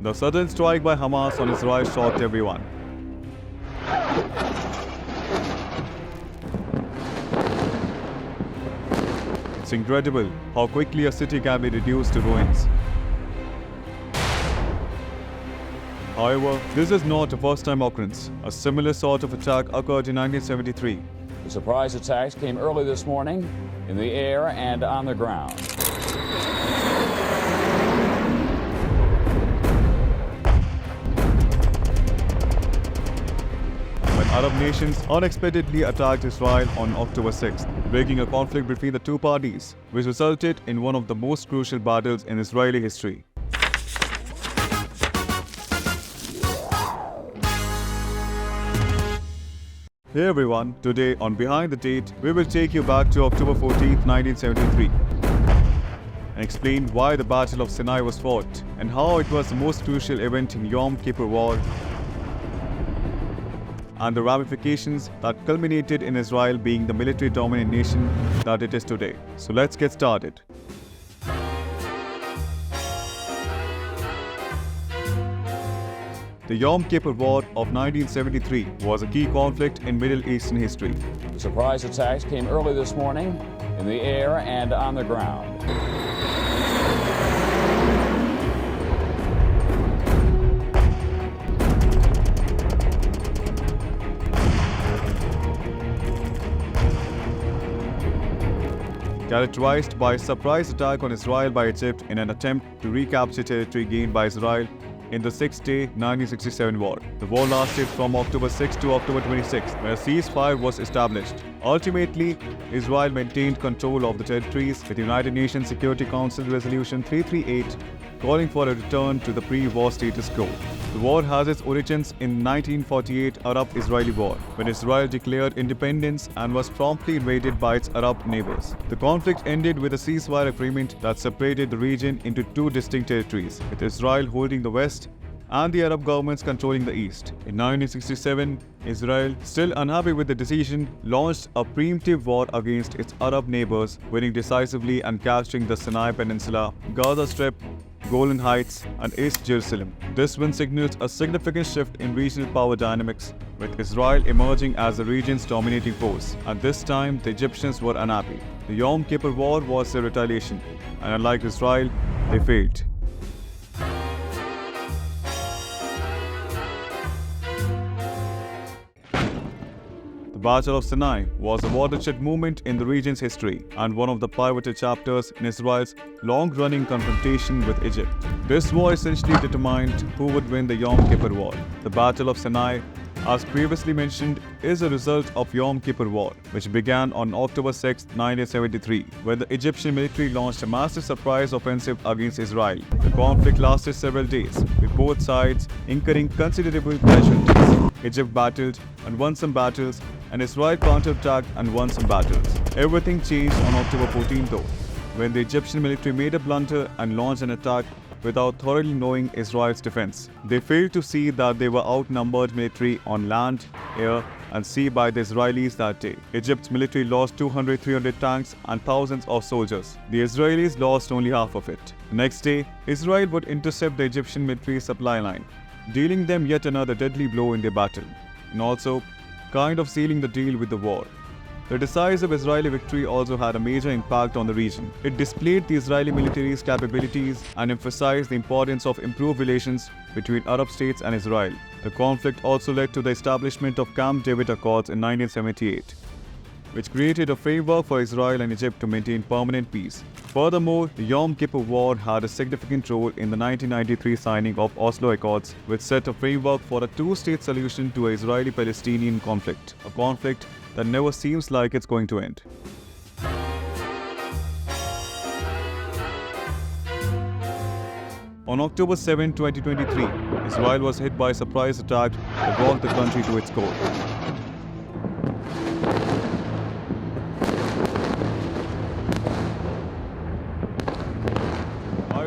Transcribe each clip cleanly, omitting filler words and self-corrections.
The sudden strike by Hamas on Israel shocked everyone. It's incredible how quickly a city can be reduced to ruins. However, this is not a first-time occurrence. A similar sort of attack occurred in 1973. The surprise attacks came early this morning in the air and on the ground. When Arab nations unexpectedly attacked Israel on October 6th, breaking a conflict between the two parties, which resulted in one of the most crucial battles in Israeli history. Hey everyone, today on Behind the Date, we will take you back to October 14th, 1973 and explain why the Battle of Sinai was fought and how it was the most crucial event in Yom Kippur War and the ramifications that culminated in Israel being the military-dominant nation that it is today. So let's get started. The Yom Kippur War of 1973 was a key conflict in Middle Eastern history. The surprise attacks came early this morning in the air and on the ground. Characterized by a surprise attack on Israel by Egypt in an attempt to recapture territory gained by Israel in the Six-Day 1967 war. The war lasted from October 6 to October 26, where a ceasefire was established. Ultimately, Israel maintained control of the territories with United Nations Security Council Resolution 338 calling for a return to the pre-war status quo. The war has its origins in 1948 Arab-Israeli War, when Israel declared independence and was promptly invaded by its Arab neighbors. The conflict ended with a ceasefire agreement that separated the region into two distinct territories, with Israel holding the west and the Arab governments controlling the east. In 1967, Israel, still unhappy with the decision, launched a preemptive war against its Arab neighbors, winning decisively and capturing the Sinai Peninsula, Gaza Strip, Golan Heights, and East Jerusalem. This win signals a significant shift in regional power dynamics, with Israel emerging as the region's dominating force. At this time, the Egyptians were unhappy. The Yom Kippur War was their retaliation, and unlike Israel, they failed. The Battle of Sinai was a watershed moment in the region's history and one of the pivotal chapters in Israel's long-running confrontation with Egypt. This war essentially determined who would win the Yom Kippur War. The Battle of Sinai, as previously mentioned, is a result of Yom Kippur War, which began on October 6, 1973, when the Egyptian military launched a massive surprise offensive against Israel. The conflict lasted several days, with both sides incurring considerable casualties. Egypt battled and won some battles, and Israel counterattacked and won some battles. Everything changed on October 14 though, when the Egyptian military made a blunder and launched an attack without thoroughly knowing Israel's defense. They failed to see that they were outnumbered military on land, air, and sea by the Israelis that day. Egypt's military lost 200-300 tanks and thousands of soldiers. The Israelis lost only half of it. The next day, Israel would intercept the Egyptian military supply line, dealing them yet another deadly blow in their battle, and also kind of sealing the deal with the war. The decisive Israeli victory also had a major impact on the region. It displayed the Israeli military's capabilities and emphasized the importance of improved relations between Arab states and Israel. The conflict also led to the establishment of Camp David Accords in 1978, which created a framework for Israel and Egypt to maintain permanent peace. Furthermore, the Yom Kippur War had a significant role in the 1993 signing of Oslo Accords, which set a framework for a two-state solution to an Israeli-Palestinian conflict, a conflict that never seems like it's going to end. On October 7, 2023, Israel was hit by a surprise attack that rocked the country to its core.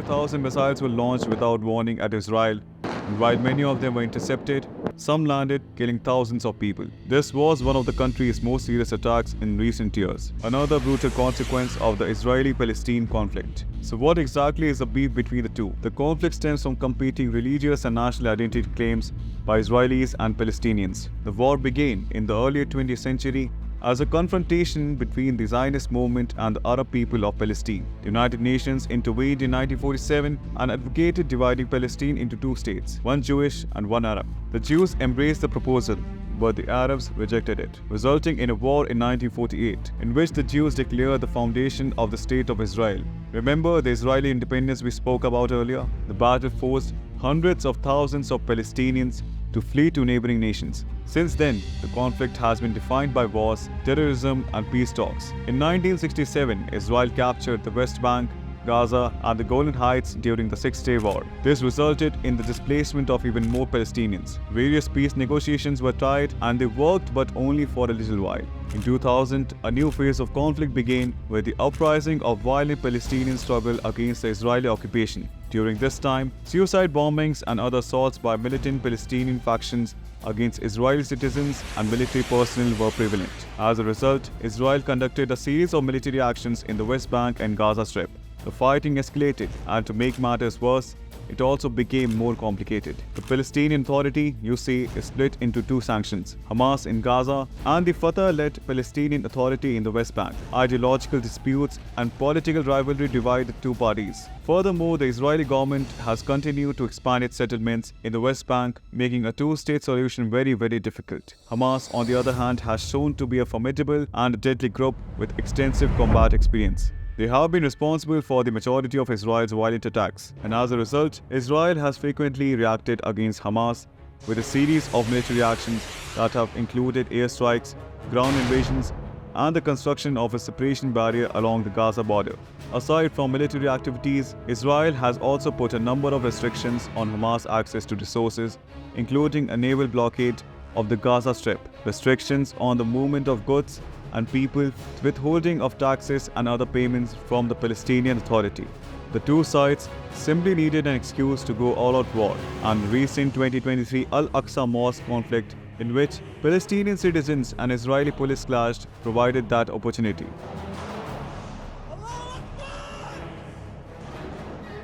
Thousand missiles were launched without warning at Israel, and while many of them were intercepted, some landed, killing thousands of people. This was one of the country's most serious attacks in recent years, another brutal consequence of the Israeli-Palestine conflict. So what exactly is the beef between the two? The conflict stems from competing religious and national identity claims by Israelis and Palestinians. The war began in the early 20th century as a confrontation between the Zionist movement and the Arab people of Palestine. The United Nations intervened in 1947 and advocated dividing Palestine into two states, one Jewish and one Arab. The Jews embraced the proposal, but the Arabs rejected it, resulting in a war in 1948, in which the Jews declared the foundation of the State of Israel. Remember the Israeli independence we spoke about earlier? The battle forced hundreds of thousands of Palestinians to flee to neighboring nations. Since then, the conflict has been defined by wars, terrorism, and peace talks. In 1967, Israel captured the West Bank, Gaza, and the Golan Heights during the Six-Day War. This resulted in the displacement of even more Palestinians. Various peace negotiations were tried, and they worked, but only for a little while. In 2000, a new phase of conflict began with the uprising of violent Palestinian struggle against the Israeli occupation. During this time, suicide bombings and other assaults by militant Palestinian factions against Israeli citizens and military personnel were prevalent. As a result, Israel conducted a series of military actions in the West Bank and Gaza Strip. The fighting escalated, and to make matters worse, it also became more complicated. The Palestinian Authority, you see, is split into two sanctions, Hamas in Gaza and the Fatah-led Palestinian Authority in the West Bank. Ideological disputes and political rivalry divide the two parties. Furthermore, the Israeli government has continued to expand its settlements in the West Bank, making a two-state solution very, very difficult. Hamas, on the other hand, has shown to be a formidable and deadly group with extensive combat experience. They have been responsible for the majority of Israel's violent attacks, and as a result, Israel has frequently reacted against Hamas with a series of military actions that have included airstrikes, ground invasions, and the construction of a separation barrier along the Gaza border. Aside from military activities, Israel has also put a number of restrictions on Hamas access to resources, including a naval blockade of the Gaza Strip, restrictions on the movement of goods and people, withholding of taxes and other payments from the Palestinian Authority. The two sides simply needed an excuse to go all-out war, and recent 2023 Al-Aqsa Mosque conflict, in which Palestinian citizens and Israeli police clashed, provided that opportunity.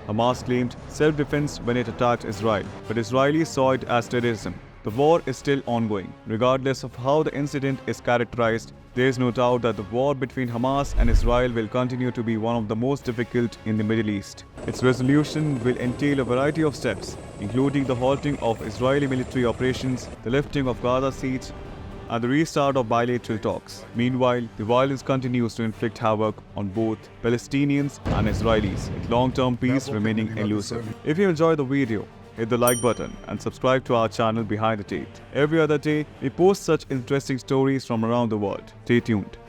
Hamas claimed self-defense when it attacked Israel, but Israelis saw it as terrorism. The war is still ongoing. Regardless of how the incident is characterized, there is no doubt that the war between Hamas and Israel will continue to be one of the most difficult in the Middle East. Its resolution will entail a variety of steps, including the halting of Israeli military operations, the lifting of Gaza siege, and the restart of bilateral talks. Meanwhile, the violence continues to inflict havoc on both Palestinians and Israelis, with long-term peace remaining elusive. If you enjoyed the video, hit the like button and subscribe to our channel Behind the Tape. Every other day, we post such interesting stories from around the world. Stay tuned.